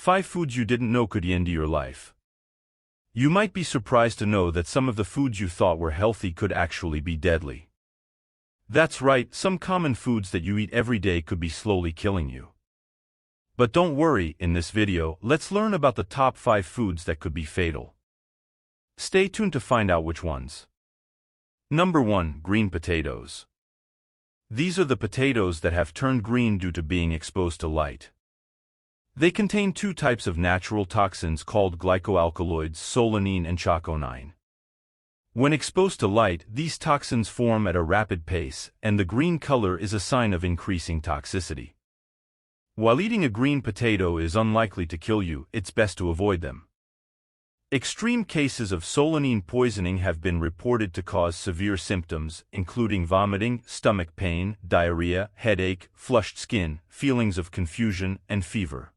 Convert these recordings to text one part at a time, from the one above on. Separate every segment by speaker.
Speaker 1: 5 foods you didn't know could end your life. You might be surprised to know that some of the foods you thought were healthy could actually be deadly. That's right, some common foods that you eat every day could be slowly killing you. But don't worry, in this video, let's learn about the top 5 foods that could be fatal. Stay tuned to find out which ones. Number 1. Green potatoes. These are the potatoes that have turned green due to being exposed to light. They contain 2 types of natural toxins called glycoalkaloids, solanine and chaconine. When exposed to light, these toxins form at a rapid pace, and the green color is a sign of increasing toxicity. While eating a green potato is unlikely to kill you, it's best to avoid them. Extreme cases of solanine poisoning have been reported to cause severe symptoms, including vomiting, stomach pain, diarrhea, headache, flushed skin, feelings of confusion, and fever.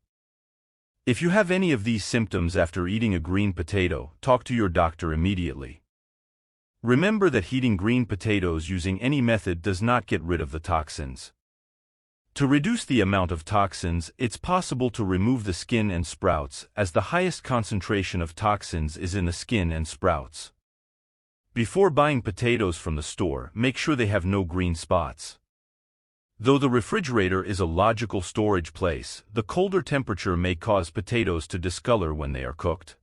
Speaker 1: If you have any of these symptoms after eating a green potato, talk to your doctor immediately. Remember that heating green potatoes using any method does not get rid of the toxins. To reduce the amount of toxins, it's possible to remove the skin and sprouts, as the highest concentration of toxins is in the skin and sprouts. Before buying potatoes from the store, make sure they have no green spots. Though the refrigerator is a logical storage place, the colder temperature may cause potatoes to discolor when they are cooked.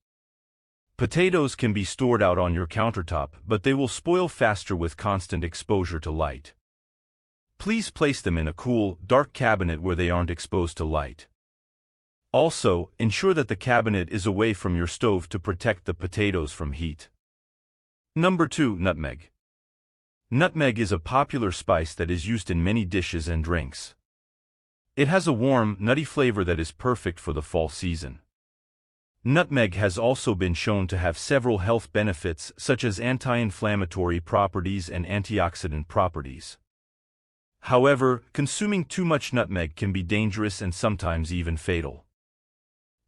Speaker 1: Potatoes can be stored out on your countertop, but they will spoil faster with constant exposure to light. Please place them in a cool, dark cabinet where they aren't exposed to light. Also, ensure that the cabinet is away from your stove to protect the potatoes from heat. Number 2. Nutmeg. Nutmeg is a popular spice that is used in many dishes and drinks. It has a warm, nutty flavor that is perfect for the fall season. Nutmeg has also been shown to have several health benefits such as anti-inflammatory properties and antioxidant properties. However, consuming too much nutmeg can be dangerous and sometimes even fatal.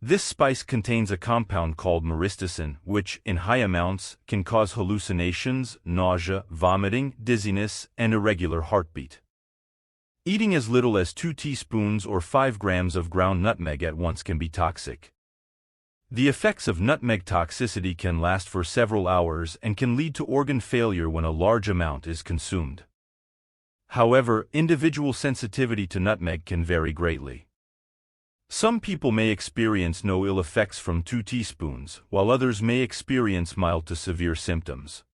Speaker 1: This spice contains a compound called myristicin, which, in high amounts, can cause hallucinations, nausea, vomiting, dizziness, and irregular heartbeat. Eating as little as 2 teaspoons or 5 grams of ground nutmeg at once can be toxic. The effects of nutmeg toxicity can last for several hours and can lead to organ failure when a large amount is consumed. However, individual sensitivity to nutmeg can vary greatly. Some people may experience no ill effects from 2 teaspoons, while others may experience mild to severe symptoms.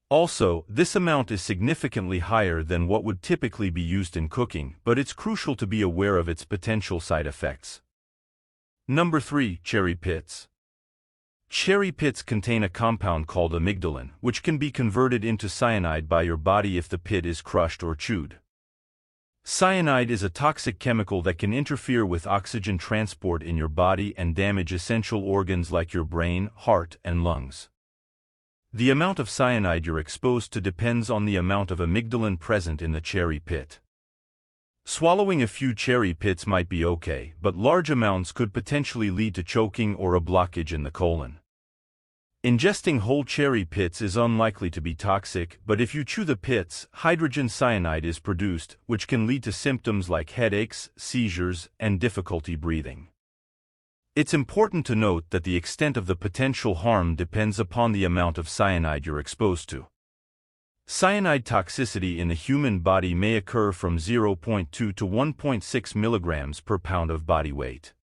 Speaker 1: Also, this amount is significantly higher than what would typically be used in cooking, but it's crucial to be aware of its potential side effects. Number 3. Cherry pits. Cherry pits contain a compound called amygdalin, which can be converted into cyanide by your body if the pit is crushed or chewed. Cyanide is a toxic chemical that can interfere with oxygen transport in your body and damage essential organs like your brain, heart, and lungs. The amount of cyanide you're exposed to depends on the amount of amygdalin present in the cherry pit. Swallowing a few cherry pits might be okay, but large amounts could potentially lead to choking or a blockage in the colon. Ingesting whole cherry pits is unlikely to be toxic, but if you chew the pits, hydrogen cyanide is produced, which can lead to symptoms like headaches, seizures, and difficulty breathing. It's important to note that the extent of the potential harm depends upon the amount of cyanide you're exposed to. Cyanide toxicity in the human body may occur from 0.2 to 1.6 milligrams per pound of body weight.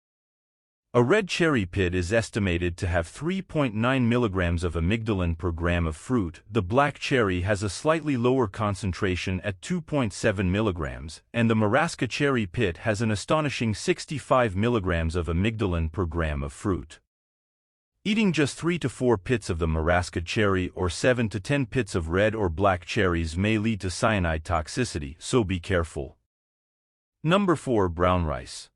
Speaker 1: A red cherry pit is estimated to have 3.9 milligrams of amygdalin per gram of fruit. The black cherry has a slightly lower concentration at 2.7 milligrams, and the Marasca cherry pit has an astonishing 65 milligrams of amygdalin per gram of fruit. Eating just 3 to 4 pits of the Marasca cherry or 7 to 10 pits of red or black cherries may lead to cyanide toxicity, so be careful. Number 4. Brown rice.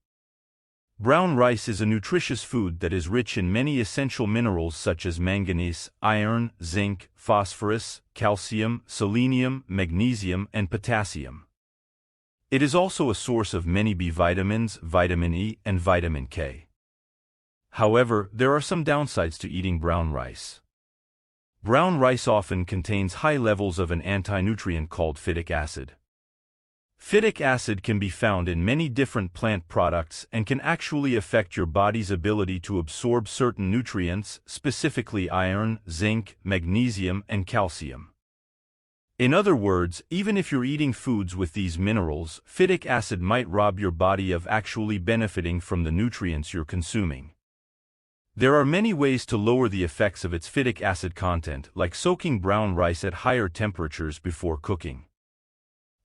Speaker 1: Brown rice is a nutritious food that is rich in many essential minerals such as manganese, iron, zinc, phosphorus, calcium, selenium, magnesium, and potassium. It is also a source of many B vitamins, vitamin E, and vitamin K. However, there are some downsides to eating brown rice. Brown rice often contains high levels of an anti-nutrient called phytic acid. Phytic acid can be found in many different plant products and can actually affect your body's ability to absorb certain nutrients, specifically iron, zinc, magnesium, and calcium. In other words, even if you're eating foods with these minerals, phytic acid might rob your body of actually benefiting from the nutrients you're consuming. There are many ways to lower the effects of its phytic acid content, like soaking brown rice at higher temperatures before cooking.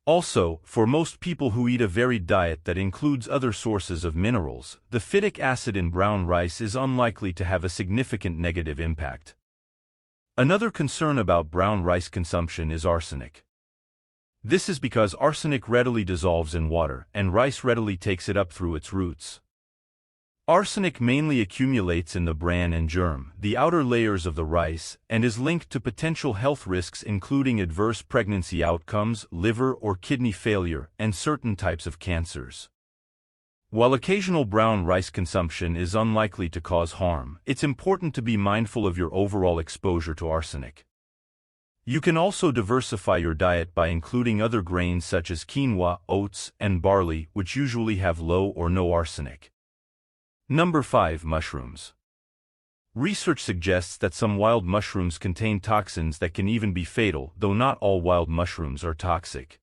Speaker 1: Also, for most people who eat a varied diet that includes other sources of minerals, the phytic acid in brown rice is unlikely to have a significant negative impact. Another concern about brown rice consumption is arsenic. This is because arsenic readily dissolves in water, and rice readily takes it up through its roots. Arsenic mainly accumulates in the bran and germ, the outer layers of the rice, and is linked to potential health risks including adverse pregnancy outcomes, liver or kidney failure, and certain types of cancers. While occasional brown rice consumption is unlikely to cause harm, it's important to be mindful of your overall exposure to arsenic. You can also diversify your diet by including other grains such as quinoa, oats, and barley, which usually have low or no arsenic. Number 5. Mushrooms. Research suggests that some wild mushrooms contain toxins that can even be fatal, though not all wild mushrooms are toxic.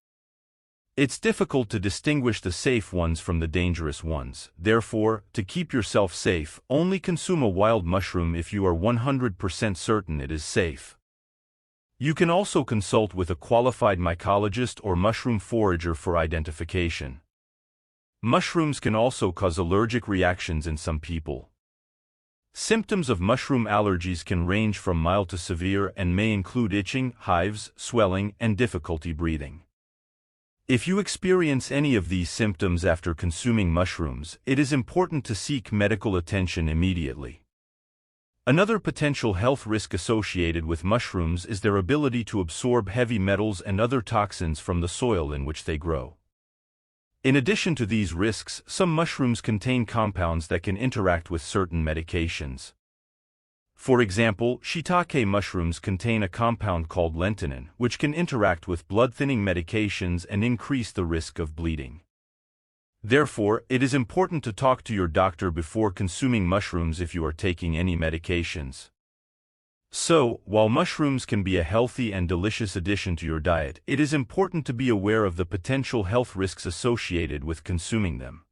Speaker 1: It's difficult to distinguish the safe ones from the dangerous ones. Therefore, to keep yourself safe, only consume a wild mushroom if you are 100% certain it is safe. You can also consult with a qualified mycologist or mushroom forager for identification. Mushrooms can also cause allergic reactions in some people. Symptoms of mushroom allergies can range from mild to severe and may include itching, hives, swelling, and difficulty breathing. If you experience any of these symptoms after consuming mushrooms, it is important to seek medical attention immediately. Another potential health risk associated with mushrooms is their ability to absorb heavy metals and other toxins from the soil in which they grow. In addition to these risks, some mushrooms contain compounds that can interact with certain medications. For example, shiitake mushrooms contain a compound called lentinin, which can interact with blood-thinning medications and increase the risk of bleeding. Therefore, it is important to talk to your doctor before consuming mushrooms if you are taking any medications. So, while mushrooms can be a healthy and delicious addition to your diet, it is important to be aware of the potential health risks associated with consuming them.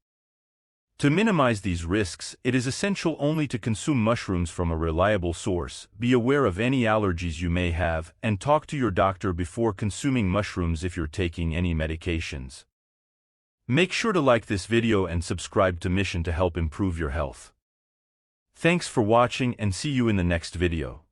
Speaker 1: To minimize these risks, it is essential only to consume mushrooms from a reliable source, be aware of any allergies you may have, and talk to your doctor before consuming mushrooms if you're taking any medications. Make sure to like this video and subscribe to Mission to help improve your health. Thanks for watching and see you in the next video.